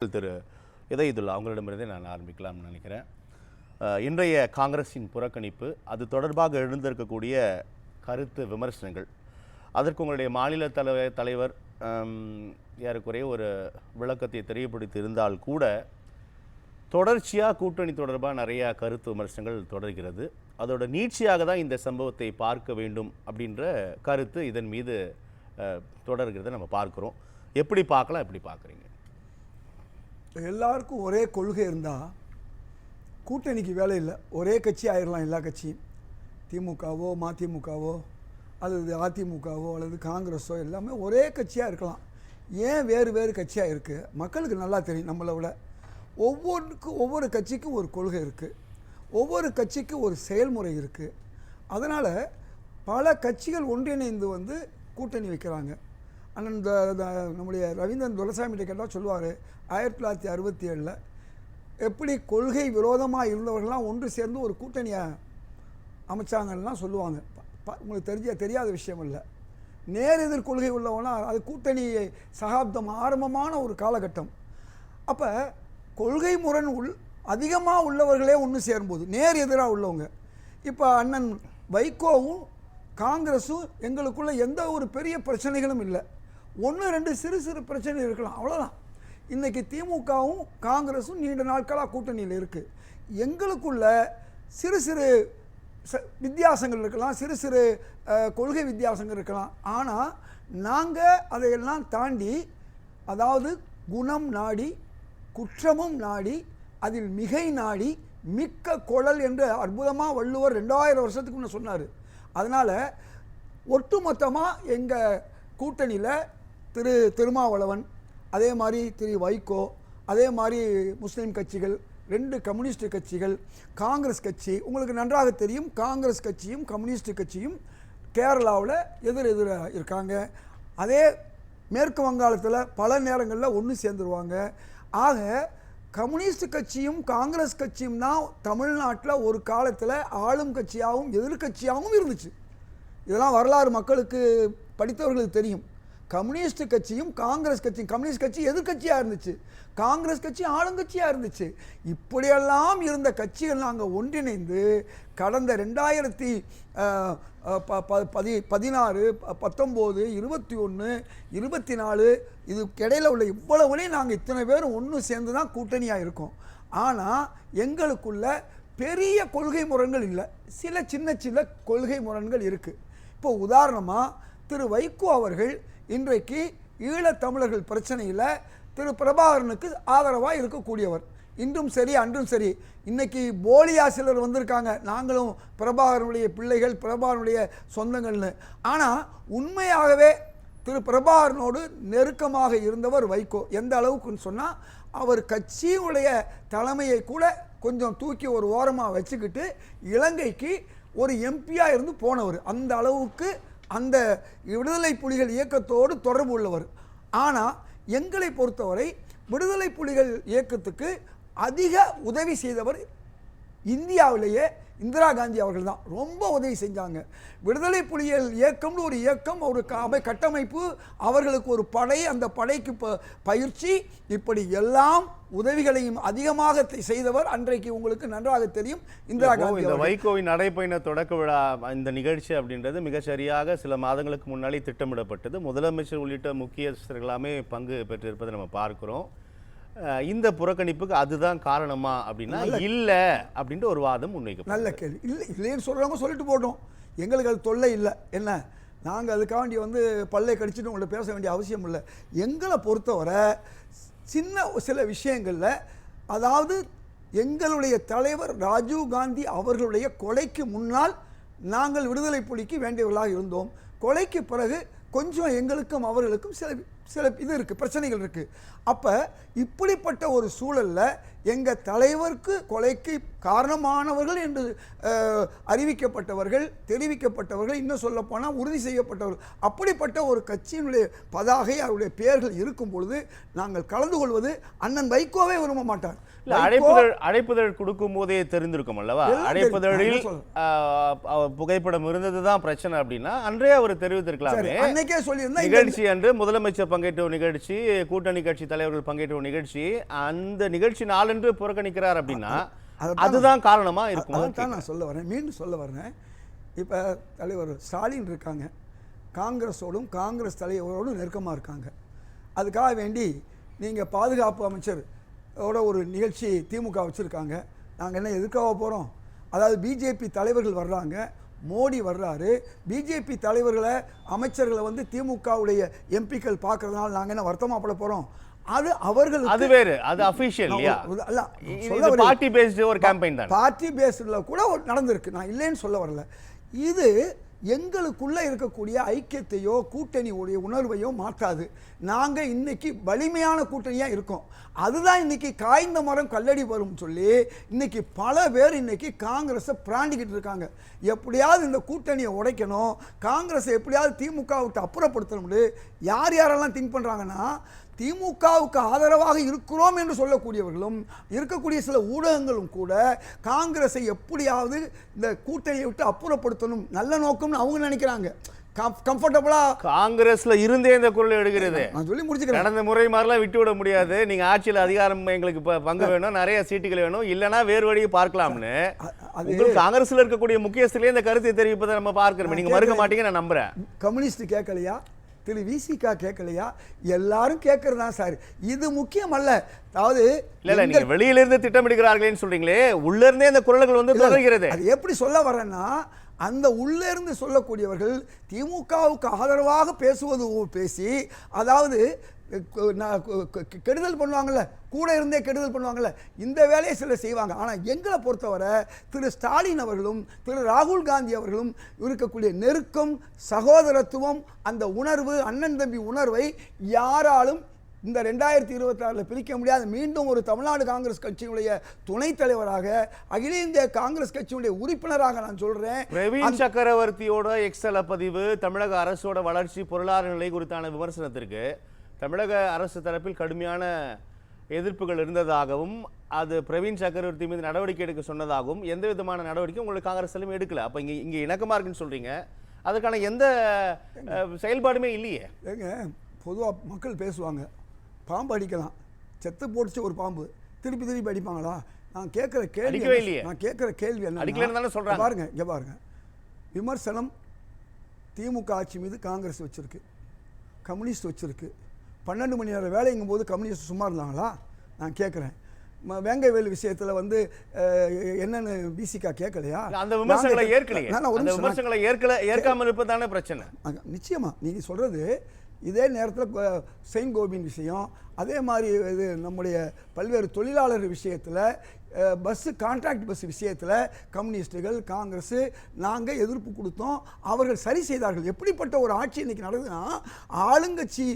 திரு இதயதுல்லா அவங்களிடமிருந்தே நான் ஆரம்பிக்கலாம்னு நினைக்கிறேன். இன்றைய காங்கிரஸின் புறக்கணிப்பு, அது தொடர்பாக எழுந்திருக்கக்கூடிய கருத்து விமர்சனங்கள், அதற்கு உங்களுடைய மாநில தலைவர் ஏறக்குறைய ஒரு விளக்கத்தை தெரியப்படுத்தி இருந்தால் கூட தொடர்ச்சியாக கூட்டணி தொடர்பாக நிறைய கருத்து விமர்சனங்கள் தொடர்கிறது. அதோட நீட்சியாக தான் இந்த சம்பவத்தை பார்க்க வேண்டும் அப்படின்ற கருத்து இதன் மீது தொடர்கிறத நம்ம பார்க்குறோம். எப்படி பார்க்கலாம், எப்படி பார்க்குறீங்க? எல்லாருக்கும் ஒரே கொள்கை இருந்தால் கூட்டணிக்கு வேலை இல்லை. ஒரே கட்சி ஆயிடலாம். எல்லா கட்சியும் திமுகவோ மதிமுகவோ அல்லது அதிமுகவோ அல்லது காங்கிரஸோ எல்லாமே ஒரே கட்சியாக இருக்கலாம். ஏன் வேறு வேறு கட்சியாக இருக்குது? மக்களுக்கு நல்லா தெரியும். நம்மளை விட ஒவ்வொரு கட்சிக்கும் ஒரு கொள்கை இருக்குது, ஒவ்வொரு கட்சிக்கும் ஒரு செயல்முறை இருக்குது. அதனால் பல கட்சிகள் ஒன்றிணைந்து கூட்டணி வைக்கிறாங்க. அண்ணன் நம்முடைய ரவீந்திரன் துரைசாமிகிட்ட கேட்டால் சொல்லுவார், 1967 எப்படி கொள்கை விரோதமாக இருந்தவர்கள்லாம் ஒன்று சேர்ந்து ஒரு கூட்டணியை அமைச்சாங்கலாம் சொல்லுவாங்க. உங்களுக்கு தெரியாத விஷயம் இல்லை. நேர் எதிர் கொள்கை உள்ளவங்களாம் அது கூட்டணி சகாப்தம் ஆரம்பமான ஒரு காலகட்டம். அப்போ கொள்கை முரண் அதிகமாக உள்ளவர்களே ஒன்று சேரும்போது நேர் எதிராக உள்ளவங்க, இப்போ அண்ணன் வைகோவும் காங்கிரஸும் எங்களுக்குள்ள எந்த ஒரு பெரிய பிரச்சனைகளும் இல்லை. 1-2 சிறு பிரச்சனை இருக்கலாம், அவ்வளோதான். இன்றைக்கி திமுகவும் காங்கிரஸும் நீண்ட நாட்களாக கூட்டணியில் இருக்குது. எங்களுக்குள்ள சிறு வித்தியாசங்கள் இருக்கலாம், சிறு கொள்கை வித்தியாசங்கள் இருக்கலாம். ஆனால் நாங்கள் அதையெல்லாம் தாண்டி, அதாவது குணம் நாடி குற்றமும் நாடி அதில் மிகை நாடி மிக்க குழல் என்று அற்புதமாக வள்ளுவர் 2000 வருஷத்துக்கு முன்னே சொன்னார். அதனால் ஒட்டுமொத்தமாக எங்கள் கூட்டணியில் திருமாவளவன், அதே மாதிரி வைகோ, அதே மாதிரி முஸ்லீம் கட்சிகள், 2 கம்யூனிஸ்ட் கட்சிகள், காங்கிரஸ் கட்சி. உங்களுக்கு நன்றாக தெரியும், காங்கிரஸ் கட்சியும் கம்யூனிஸ்ட் கட்சியும் கேரளாவில் எதிராக இருக்காங்க. அதே மேற்கு வங்காளத்தில் பல நேரங்களில் ஒன்று சேர்ந்துருவாங்க. ஆக கம்யூனிஸ்ட் கட்சியும் காங்கிரஸ் கட்சியும் தான் தமிழ்நாட்டில் ஒரு காலத்தில் ஆளும் கட்சியாகவும் எதிர்கட்சியாகவும் இருந்துச்சு. இதெல்லாம் வரலாறு மக்களுக்கு படித்தவர்களுக்கு தெரியும். கம்யூனிஸ்ட் கட்சியும் காங்கிரஸ் கட்சியும், கம்யூனிஸ்ட் கட்சி எதிர்கட்சியாக இருந்துச்சு, காங்கிரஸ் கட்சி ஆளுங்கட்சியாக இருந்துச்சு. இப்படியெல்லாம் இருந்த கட்சிகள் நாங்கள் ஒன்றிணைந்து கடந்த 2016, 19, 21, 24 இதுக்கு இடையில் உள்ள இவ்வளவுலையும் நாங்கள் இத்தனை பேரும் ஒன்று சேர்ந்து தான் கூட்டணியாக இருக்கோம். ஆனால் எங்களுக்குள்ள பெரிய கொள்கை முரண்கள் இல்லை, சில சின்ன கொள்கை முரண்கள் இருக்குது. இப்போ உதாரணமாக வைகோ அவர்கள் இன்றைக்கு ஈழத்தமிழர்கள் பிரச்சனையில் பிரபாகரனுக்கு ஆதரவாக இருக்கக்கூடியவர். இன்றும் சரி அன்றும் சரி. இன்றைக்கி போலியா சிலர் வந்திருக்காங்க, நாங்களும் பிரபாகரனுடைய பிள்ளைகள், பிரபாகரனுடைய சொந்தங்கள்னு. ஆனால் உண்மையாகவே பிரபாகரனோடு நெருக்கமாக இருந்தவர் வைகோ. எந்த அளவுக்குன்னு சொன்னால், அவர் கட்சியுடைய தலைமையை கூட கொஞ்சம் தூக்கி ஒரு ஓரமாக வச்சுக்கிட்டு இலங்கைக்கு ஒரு எம்பியாக இருந்து போனவர். அந்த அளவுக்கு அந்த விடுதலை புலிகள் இயக்கத்தோடு தொடர்பு உள்ளவர். ஆனால் எங்களை பொறுத்தவரை விடுதலை புலிகள் இயக்கத்துக்கு அதிக உதவி செய்தவர் இந்தியாவிலேயே இந்திரா காந்தி அவர்கள் தான். ரொம்ப உதவி செஞ்சாங்க. விடுதலை புலிகள் இயக்கம்னு ஒரு இயக்கம், ஒரு கட்டமைப்பு, அவர்களுக்கு ஒரு படை, அந்த படைக்கு பயிற்சி, இப்படி எல்லாம் உதவிகளையும் அதிகமாக செய்தவர் அன்றைக்கு உங்களுக்கு நன்றாக தெரியும் இந்திரா காந்தி. இந்த வைகோவின் நடைபயண தொடக்க விழா இந்த நிகழ்ச்சி அப்படின்றது மிக சரியாக சில மாதங்களுக்கு முன்னாடி திட்டமிடப்பட்டது. முதலமைச்சர் உள்ளிட்ட முக்கியஸ்தர்களாமே பங்கு பெற்றிருப்பதை நம்ம பார்க்கிறோம். இந்த புறக்கணிப்புக்கு அதுதான் காரணமா அப்படின்னா இல்லை அப்படின்ற ஒரு வாதம் முன்வைக்கும். நல்ல கேள்வி. இல்லைன்னு சொல்கிறவங்க சொல்லிட்டு போட்டோம், எங்களுக்கு அது தொல்லை இல்லை. என்ன, நாங்கள் அதுக்காண்டி பல்லை கடிச்சிட்டு உங்கள்ட்ட பேச வேண்டிய அவசியம் இல்லை. எங்களை பொறுத்தவரை சில விஷயங்களில், அதாவது எங்களுடைய தலைவர் ராஜீவ் காந்தி அவர்களுடைய கொலைக்கு முன்னால் நாங்கள் விடுதலை புலிக்கு வேண்டியவர்களாக இருந்தோம். கொலைக்கு பிறகு கொஞ்சம் எங்களுக்கும் அவர்களுக்கும் சில இது இருக்குது, பிரச்சனைகள் இருக்குது. அப்போ இப்படிப்பட்ட ஒரு சூழலில் எங்கள் தலைவருக்கு கொலைக்கு காரணமானவர்கள் என்று அறிவிக்கப்பட்டவர்கள், தெரிவிக்கப்பட்டவர்கள், இன்னும் சொல்லப்போனால் உறுதி செய்யப்பட்டவர்கள், அப்படிப்பட்ட ஒரு கட்சியினுடைய பதாகை அவருடைய பெயர்கள் இருக்கும் பொழுது நாங்கள் கலந்து கொள்வது அண்ணன் வைகோவே விரும்ப மாட்டார். அழைப்புதழ் கொடுக்கும் போதே தெரிந்திருக்கும் அல்லவா? அழைப்புதழில் புகைப்படம் இருந்ததுதான் பிரச்சனை அப்படின்னா அன்றே அவர் தெரிவித்திருக்கலாமே. அன்னைக்கே சொல்லியிருந்தா நிகழ்ச்சி அன்று முதலமைச்சர் பங்கேற்ற நிகழ்ச்சி, கூட்டணி கட்சி தலைவர்கள் பங்கேற்ற நிகழ்ச்சி, அந்த நிகழ்ச்சி நாளன்று புறக்கணிக்கிறார் அப்படின்னா அதுதான் காரணமா இருக்கும். அதான் நான் சொல்ல வரேன், மீண்டும் சொல்ல வரேன். இப்போ தலைவர் ஸ்டாலின் இருக்காங்க, காங்கிரஸோடும் காங்கிரஸ் தலைவரோடும் நெருக்கமாக இருக்காங்க. அதுக்காக வேண்டி நீங்கள் பாதுகாப்பு அமைச்சரோட ஒரு நிகழ்ச்சி திமுக வச்சுருக்காங்க. நாங்கள் என்ன எதுக்காக போகிறோம்? அதாவது பிஜேபி தலைவர்கள் வர்றாங்க, மோடி வர்றாரு, பிஜேபி தலைவர்களை அமைச்சர்களை வந்து திமுகவுடைய எம்பிக்கள் பார்க்கறதுனால நாங்கள் என்ன வருத்தமாப்பட போகிறோம்? அது அவர்கள் அது வேறு, அது அஃபிஷியல் இல்லையா? அல்ல, பார்ட்டி பேஸ்டு ஒரு கேம்பெயின் தான். பார்ட்டி பேஸ்டில் கூட நடந்திருக்கு, நான் இல்லைன்னு சொல்ல வரல. இது எங்களுக்குள்ளே இருக்கக்கூடிய ஐக்கியத்தையோ கூட்டணியுடைய உணர்வையோ மாற்றாது. நாங்கள் இன்னைக்கு வலிமையான கூட்டணியாக இருக்கோம். அதுதான் இன்னைக்கு காய்ந்த மரம் கல்லடி வரும் சொல்லி இன்னைக்கு பல பேர் இன்னைக்கு காங்கிரஸை பிராண்டிக்கிட்டு இருக்காங்க. எப்படியாவது இந்த கூட்டணியை உடைக்கணும், காங்கிரஸை எப்படியாவது திமுக விட்டு அப்புறப்படுத்தணும்னு யார் யாரெல்லாம் திங்க் பண்ணுறாங்கன்னா, திமுகவுக்கு ஆதரவாக இருக்கிறோம் என்று சொல்லக்கூடியவர்களும் இருக்கக்கூடிய சில ஊடகங்களும் கூட காங்கிரஸை எப்படியாவது இந்த கூட்டணியை விட்டு அப்புறப்படுத்தணும் நல்ல நோக்கம்னு அவங்க நினைக்கிறாங்க. கம்ஃபர்டபுளா காங்கிரஸ்ல இருந்தே இந்த குரல் எடுக்கிறது. நான் சொல்லி முடிச்சுக்கிறேன். கடந்த முறை மாதிரிலாம் விட்டு விட முடியாது. நீங்க ஆட்சியில் அதிகாரம் எங்களுக்கு பங்கு வேணும், நிறைய சீட்டுகள் வேணும், இல்லைன்னா வேறு வழியை பார்க்கலாம்னு உங்களுக்கு காங்கிரஸ்ல இருக்கக்கூடிய முக்கியஸ்திலே இந்த கருத்தை தெரிவிப்பதை நம்ம பார்க்கிறோம். நீங்க மறுக்க மாட்டீங்க, நான் நம்புறேன். கம்யூனிஸ்ட் கேட்கலையா, திரு விசிகா கேட்கலையா, எல்லாரும் கேட்கறது தான் சார். இது முக்கியம் அல்ல. அதாவது இல்ல நீங்க வெளியிலிருந்து திட்டமிடுகிறார்களேன்னு சொல்றீங்களே, உள்ள இருந்தே இந்த குரல்கள் வந்து தொடர்கிறது. அது எப்படி சொல்ல வரேன்னா, அந்த உள்ளே இருந்து சொல்லக்கூடியவர்கள் திமுகவுக்கு ஆதரவாக பேசுவது பேசி, அதாவது கெடுதல் பண்ணுவாங்கல்ல, கூட இருந்தே கெடுதல் பண்ணுவாங்கல்ல, இந்த வேலையை சிலர் செய்வாங்க. ஆனால் எங்களை பொறுத்தவரை திரு ஸ்டாலின் அவர்களும் திரு ராகுல் காந்தி அவர்களும் இருக்கக்கூடிய நெருக்கம், சகோதரத்துவம், அந்த உணர்வு, அண்ணன் தம்பி உணர்வை யாராலும் இந்த 2026 பிரிக்க முடியாது. மீண்டும் ஒரு தமிழ்நாடு காங்கிரஸ் கட்சியினுடைய துணைத் தலைவராக, அகில இந்திய காங்கிரஸ் கட்சியினுடைய உறுப்பினராக நான் சொல்றேன். பிரவீன் சக்கரவர்த்தியோட எக்ஸல பதிவு தமிழக அரசோட வளர்ச்சி பொருளாதார நிலை குறித்தான விமர்சனத்திற்கு தமிழக அரசு தரப்பில் கடுமையான எதிர்ப்புகள் இருந்ததாகவும், அது பிரவீன் சக்கரவர்த்தி மீது நடவடிக்கை எடுக்க சொன்னதாகவும், எந்த விதமான நடவடிக்கை உங்களுக்கு காங்கிரஸ்லையும் எடுக்கல. அப்போ இங்கே இணக்கமாக இருக்குன்னு சொல்றீங்க, அதற்கான எந்த செயல்பாடுமே இல்லையே. ஏங்க, பொதுவாக மக்கள் பேசுவாங்க, பாம்பு அடிக்கலாம், செத்து போட்டுச்சு ஒரு பாம்பு, திருப்பி திருப்பி அடிப்பாங்களா? நான் கேட்குற கேள்வி என்ன சொல்றாங்க பாருங்க, இங்கே பாருங்க. விமர்சனம் திமுக ஆட்சி மீது காங்கிரஸ் வச்சிருக்கு, கம்யூனிஸ்ட் வச்சிருக்கு. 12 மணி நேரம் வேலைங்கும் போது கம்யூனிஸ்ட் சும்மா இருந்தாங்களா? நான் கேட்குறேன். வேங்கவேலு விஷயத்தில் வந்து என்னன்னு பிசிகா கேட்கலையா? அந்த விமர்சனங்களை ஏற்காமல் இருப்பதான பிரச்சனை. நிச்சயமா நீங்க சொல்றது. இதே நேரத்தில் செயின்ட் கோபின் விஷயம், அதே மாதிரி இது நம்முடைய பல்வேறு தொழிலாளர் விஷயத்தில், பஸ்ஸு கான்ட்ராக்ட் பஸ் விஷயத்தில் கம்யூனிஸ்டுகள், காங்கிரஸ் நாங்கள் எதிர்ப்பு கொடுத்தோம், அவர்கள் சரி செய்தார்கள். எப்படிப்பட்ட ஒரு ஆட்சி இன்னைக்கு நடக்குதுன்னா, ஆளுங்கட்சி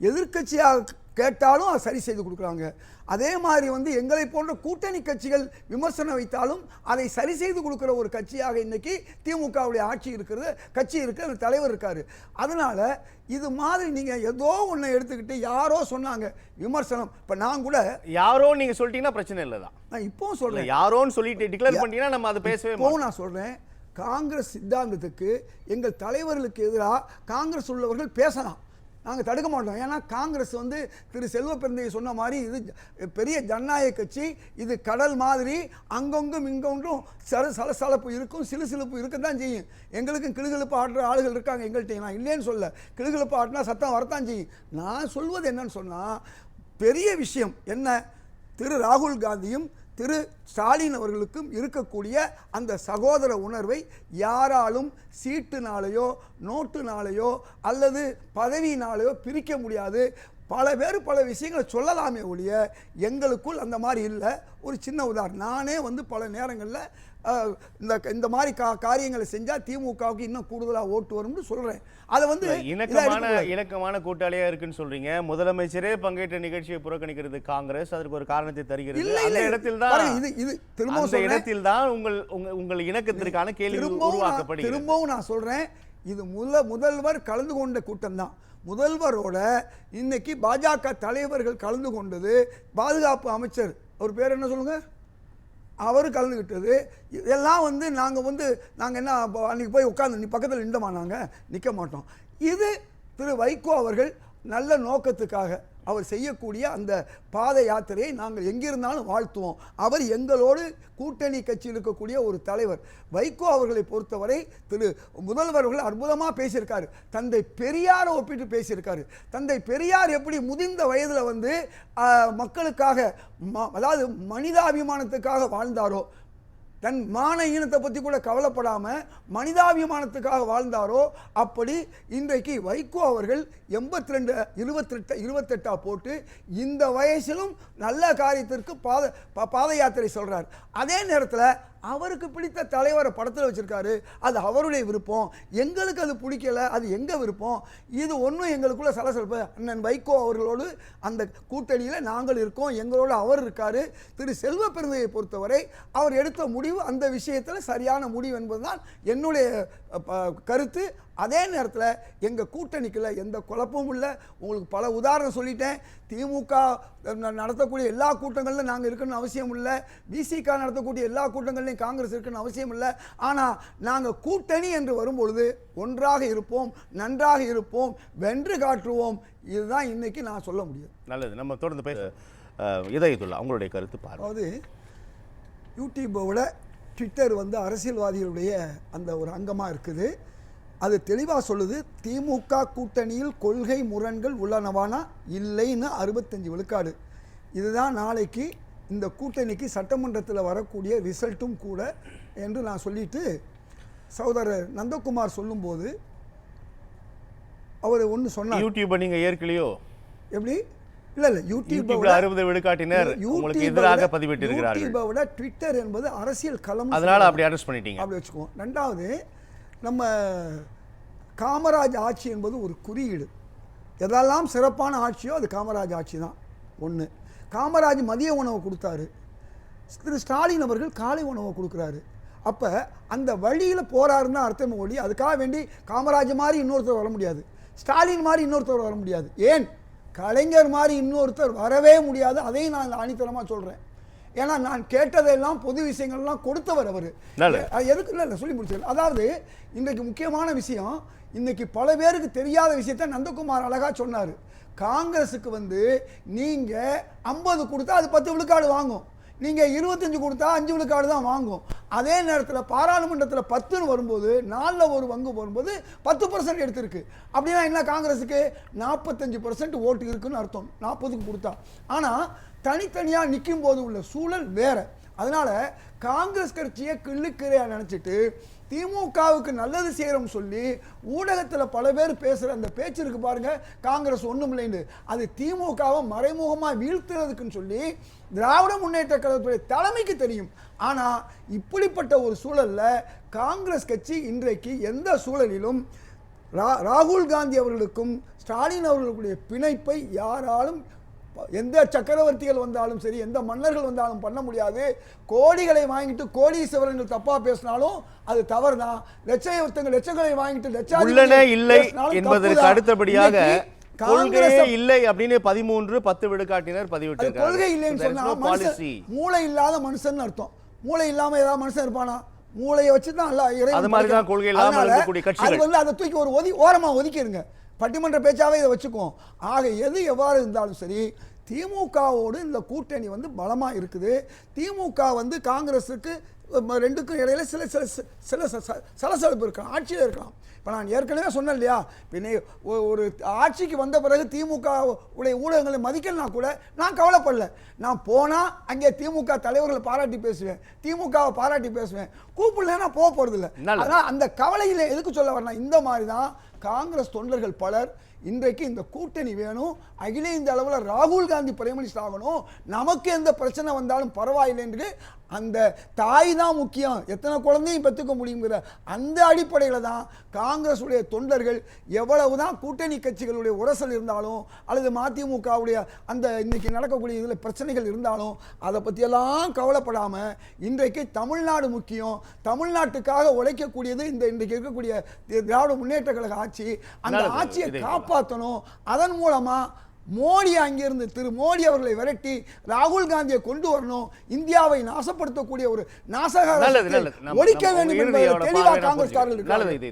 எதிர்கட்சியாக கேட்டாலும் அதை சரி செய்து கொடுக்குறாங்க. அதே மாதிரி வந்து எங்களை போன்ற கூட்டணி கட்சிகள் விமர்சனம் வைத்தாலும் அதை சரி செய்து கொடுக்குற ஒரு கட்சியாக இன்னைக்கு திமுகவுடைய ஆட்சி இருக்கிறது, கட்சி இருக்குது, அந்த தலைவர் இருக்காரு. அதனால இது மாதிரி நீங்கள் ஏதோ ஒன்று எடுத்துக்கிட்டு யாரோ சொன்னாங்க விமர்சனம். இப்போ நான் கூட யாரோ நீங்கள் சொல்லிட்டீங்கன்னா பிரச்சனை இல்லை தான். நான் இப்போவும் சொல்கிறேன், யாரோன்னு சொல்லிட்டு டிக்ளேர் பண்ணிட்டீங்கன்னா நம்ம அதை பேசவே. இப்போவும் நான் சொல்கிறேன், காங்கிரஸ் சித்தாந்தத்துக்கு எங்கள் தலைவர்களுக்கு எதிராக காங்கிரஸ் உள்ளவர்கள் பேசலாம், நாங்கள் தடுக்க மாட்டோம். ஏன்னா காங்கிரஸ் வந்து திரு செல்வ பெருந்தையை சொன்ன மாதிரி இது பெரிய ஜனநாயக கட்சி, இது கடல் மாதிரி அங்கொங்கும் இங்கொன்றும் சலசலப்பு இருக்கும், சிலுசிலுப்பு இருக்க தான் செய்யும். எங்களுக்கும் கிளுகிழுப்பு ஆடுற ஆளுகள் இருக்காங்க எங்கள்கிட்ட, நான் இல்லைன்னு சொல்ல. கிளுகிழுப்பு ஆட்டினா சத்தம் வரத்தான் செய்யும். நான் சொல்வது என்னன்னு சொன்னால், பெரிய விஷயம் என்ன, திரு ராகுல் காந்தியும் திரு ஸ்டாலின் அவர்களுக்கும் இருக்கக்கூடிய அந்த சகோதர உணர்வை யாராலும் சீட்டுனாலேயோ நோட்டுனாலேயோ அல்லது பதவியினாலேயோ பிரிக்க முடியாது. பல பேர் பல விஷயங்களை சொல்லலாமே ஒழிய எங்களுக்குள் அந்த மாதிரி இல்லை. ஒரு சின்ன உதாரணம், நானே வந்து பல நேரங்களில் இந்த மாதிரி காரியங்களை செஞ்சால் திமுகவுக்கு இன்னும் கூடுதலாக ஓட்டு வரும்னு சொல்கிறேன். அதை வந்து இணக்கமான கூட்டாளியாக இருக்குன்னு சொல்றீங்க. முதலமைச்சரே பங்கேற்ற நிகழ்ச்சியை புறக்கணிக்கிறது காங்கிரஸ், அதற்கு ஒரு காரணத்தை தருகிறது. அந்த இடத்தில் தான் உங்கள் இணக்கத்திற்கான கேள்வி உருவாக்கப்படுகிறது. திரும்பவும் நான் சொல்றேன், இது முதல்வர் கலந்து கொண்ட கூட்டம் தான். முதல்வரோட இன்னைக்கு பாஜக தலைவர்கள் கலந்து கொண்டது, பாதுகாப்பு அமைச்சர் அவர் பேர் என்ன சொல்லுங்கள், அவர் கலந்துக்கிட்டது. இதெல்லாம் வந்து நாங்கள் என்ன அன்றைக்கி போய் உட்காந்து நீ பக்கத்தில் நின்றமா, நாங்கள் நிற்க மாட்டோம். இது திரு வைகோ அவர்கள் நல்ல நோக்கத்துக்காக அவர் செய்யக்கூடிய அந்த பாத யாத்திரையை நாங்கள் எங்கிருந்தாலும் வாழ்த்துவோம். அவர் எங்களோடு கூட்டணி கட்சியில் இருக்கக்கூடிய ஒரு தலைவர். வைகோ அவர்களை பொறுத்தவரை திரு முதல்வர் அவர்கள் அற்புதமாக பேசியிருக்காரு. தந்தை பெரியாரை ஒப்பிட்டு பேசியிருக்காரு. தந்தை பெரியார் எப்படி முதிர்ந்த வயதில் வந்து மக்களுக்காக அதாவது மனிதாபிமானத்துக்காக வாழ்ந்தாரோ, தன் மான ஈனத்தை பற்றி கூட கவலைப்படாமல் மனிதாபிமானத்துக்காக வாழ்ந்தாரோ, அப்படி இன்றைக்கு வைகோ அவர்கள் 82 28 போட்டு இந்த வயசிலும் நல்ல காரியத்திற்கு பாத யாத்திரை சொல்கிறார். அதே நேரத்தில் அவருக்கு பிடித்த தலைவரை படத்தில் வச்சுருக்காரு. அது அவருடைய விருப்பம். எங்களுக்கு அது பிடிக்கலை, அது எங்கள் விருப்பம். இது ஒன்றும் எங்களுக்குள்ள சலசலப்பு. அண்ணன் வைகோ அவர்களோடு அந்த கூட்டணியில் நாங்கள் இருக்கோம், எங்களோடு அவர் இருக்கார். திரு செல்வ பெருந்தையை பொறுத்தவரை அவர் எடுத்த முடிவு அந்த விஷயத்தில் சரியான முடிவு என்பதுதான் என்னுடைய கருத்து. அதே நேரத்தில் எங்கள் கூட்டணிக்குள்ள எந்த குழப்பமும் இல்லை. உங்களுக்கு பல உதாரணம் சொல்லிட்டேன். திமுக நடத்தக்கூடிய எல்லா கூட்டங்களிலும் நாங்கள் இருக்கணும்னு அவசியம் இல்லை. விசிக நடத்தக்கூடிய எல்லா கூட்டங்கள்லையும் காங்கிரஸ் இருக்கணும்னு அவசியம் இல்லை. ஆனால் நாங்கள் கூட்டணி என்று வரும்பொழுது ஒன்றாக இருப்போம், நன்றாக இருப்போம், வென்று காட்டுவோம். இதுதான் இன்னைக்கு நான் சொல்ல முடியும். நல்லது, நம்ம தொடர்ந்து பேச இதயத்துள்ள அவங்களுடைய கருத்து பாருங்க. அதாவது யூடியூபோட ட்விட்டர் வந்து அரசியல்வாதிகளுடைய அந்த ஒரு அங்கமாக இருக்குது. அது தெளிவாக சொல்லுது, திமுக கூட்டணியில் கொள்கை முரண்கள் உள்ளனவானா இல்லைன்னு 65 விழுக்காடு. இதுதான் நாளைக்கு இந்த கூட்டணிக்கு சட்டமன்றத்தில் வரக்கூடிய ரிசல்ட்டும் கூட என்று நான் சொல்லிட்டு, சகோதரர் நந்தகுமார் சொல்லும்போது அவர் ஒன்று சொன்னார். யூடியூப்பை நீங்கள் ஏற்கலையோ? எப்படி? இல்லை இல்லை, யூடியூப்ல 60 விழுக்காட்டினர் உங்களுக்கு எதிராக பதிவிட்டு இருக்கிறார்கள். யூடியூபை விட ட்விட்டர் என்பது அரசியல் களம், அதனால அப்படி அரெஸ்ட் பண்ணிட்டீங்க. அப்படி வச்சுக்குவோம். ரெண்டாவது, நம்ம காமராஜ் ஆட்சி என்பது ஒரு குறியீடு. எதெல்லாம் சிறப்பான ஆட்சியோ அது காமராஜ் ஆட்சி தான். ஒன்று, காமராஜ் மதிய உணவு கொடுத்தாரு, திரு ஸ்டாலின் அவர்கள் காலை உணவை கொடுக்குறாரு. அப்போ அந்த வழியில் போறாருன்னு அர்த்தம் ஒழி, அதுக்காக வேண்டி காமராஜ் மாதிரி இன்னொருத்தர் வர முடியாது, ஸ்டாலின் மாதிரி இன்னொருத்தர் வர முடியாது, ஏன் கலைஞர் மாதிரி இன்னொருத்தர் வரவே முடியாது. அதையும் நான் ஆணித்தரமாக சொல்கிறேன். ஏன்னா நான் கேட்டதெல்லாம் பொது விஷயங்கள்லாம் கொடுத்தவர் அவர். எதுக்கு இல்லை சொல்லி முடிச்சிருக்கேன். அதாவது இன்றைக்கு முக்கியமான விஷயம், இன்னைக்கு பல பேருக்கு தெரியாத விஷயத்த நந்தகுமார் அழகா சொன்னார். காங்கிரஸுக்கு வந்து நீங்கள் 50 கொடுத்தா அது 10 விழுக்காடு வாங்கும், நீங்கள் 25 கொடுத்தா 5 விழுக்காடு தான் வாங்கும். அதே நேரத்தில் பாராளுமன்றத்தில் 10ன்னு வரும்போது 4ல் ஒரு பங்கு வரும்போது 10% எடுத்திருக்கு. அப்படின்னா என்ன, காங்கிரஸுக்கு 45% ஓட்டு இருக்குன்னு அர்த்தம் 40க்கு கொடுத்தா. ஆனால் தனித்தனியாக நிற்கும் போது உள்ள சூழல் வேற. அதனால காங்கிரஸ் கட்சியை கிள்ளுக்கிறையாக நினச்சிட்டு திமுகவுக்கு நல்லது செய்கிறோம் சொல்லி ஊடகத்தில் பல பேர் பேசுகிற அந்த பேச்சு இருக்கு பாருங்க, காங்கிரஸ் ஒன்றும் இல்லைன்னு, அது திமுகவை மறைமுகமாக வீழ்த்துறதுக்குன்னு சொல்லி திராவிட முன்னேற்ற கழகத்துடைய தலைமைக்கு தெரியும். ஆனால் இப்படிப்பட்ட ஒரு சூழலில் காங்கிரஸ் கட்சி இன்றைக்கு எந்த சூழலிலும் ராகுல் காந்தி அவர்களுக்கும் ஸ்டாலின் அவர்களுடைய பிணைப்பை யாராலும், எந்த சக்கரவர்த்திகள் வந்தாலும் சரி, எந்த மன்னர்கள் வந்தாலும் பண்ண முடியாது. கோடிகளை வாங்கிட்டு கோடீஸ்வரர்கள் தப்பா பேசினாலும் அது தவறு தான். லட்சங்களை வாங்கிட்டு லட்சாதிபதி இல்லை என்பதற்கு அடுத்தபடியாக கொள்கையே இல்லை அப்படின்னு 10 விழுக்காட்டினர் பதிவிட்டார்கள். கொள்கை இல்லைன்னு சொன்னா மூளை இல்லாத மனுஷன் அர்த்தம். மூளை இல்லாம ஏதாவது மனுஷன் இருப்பானா? மூளையை வச்சுதான் அது மாதிரி தான் கொள்கை இல்லாம இருக்கக்கூடிய கட்சிகள். அது அதை தூக்கி ஒரு ஓரமா ஒதுக்கிடுங்க. பட்டிமன்ற பேச்சாவே இதை வச்சுக்குவோம். ஆக எது எவ்வாறு இருந்தாலும் சரி, திமுகவோடு இந்த கூட்டணி வந்து பலமாக இருக்குது. திமுக வந்து காங்கிரஸுக்கு ரெண்டுக்கும் இடையில சில சலசலப்பு இருக்கலாம், ஆட்சியில் இருக்கலாம். இப்போ நான் ஏற்கனவே சொன்னேன் இல்லையா, பின்ன ஒரு ஆட்சிக்கு வந்த பிறகு திமுக உடைய ஊடகங்களை மதிக்கலனா கூட நான் கவலைப்படல. நான் போனால் அங்கே திமுக தலைவர்களை பாராட்டி பேசுவேன், திமுகவை பாராட்டி பேசுவேன், கூப்பிடலன்னா போக போகிறதில்ல. அதனால் அந்த கவலையில் எதுக்கு சொல்ல வரலாம், இந்த மாதிரி தான் காங்கிரஸ் தொண்டர்கள் பலர் இன்றைக்கு இந்த கூட்டணி வேணும், அகில இந்த அளவில் ராகுல் காந்தி பிரைம் மினிஸ்டர் ஆகணும், நமக்கு எந்த பிரச்சனை வந்தாலும் பரவாயில்லை என்று அந்த தாய் தான் முக்கியம், எத்தனை குழந்தையும் பெற்றுக்க முடியுங்கிற அந்த அடிப்படையில் தான் காங்கிரஸ் உடைய தொண்டர்கள் எவ்வளவுதான் கூட்டணி கட்சிகளுடைய உரசல் இருந்தாலும் அல்லது மதிமுகவுடைய அந்த இன்னைக்கு நடக்கக்கூடிய இதில் பிரச்சனைகள் இருந்தாலும் அதை பற்றியெல்லாம் கவலைப்படாமல் இன்றைக்கு தமிழ்நாடு முக்கியம், தமிழ்நாட்டுக்காக உழைக்கக்கூடியது இந்த இன்றைக்கு இருக்கக்கூடிய திராவிட முன்னேற்ற கழக ஆட்சி. அந்த ஆட்சியை காப்பாற்றணும். அதன் மூலமாக மோடி அங்கிருந்து திரு மோடி அவர்களை விரட்டி ராகுல் காந்தியை கொண்டு வரணும், இந்தியாவை நாசப்படுத்தக்கூடிய ஒரு நாசகார நல்லது நல்லது ஒழிக்க வேண்டும் என்பதில் தெளிவாக காங்கிரஸ்காரர்கள் இருக்கிறார்கள். நல்லது.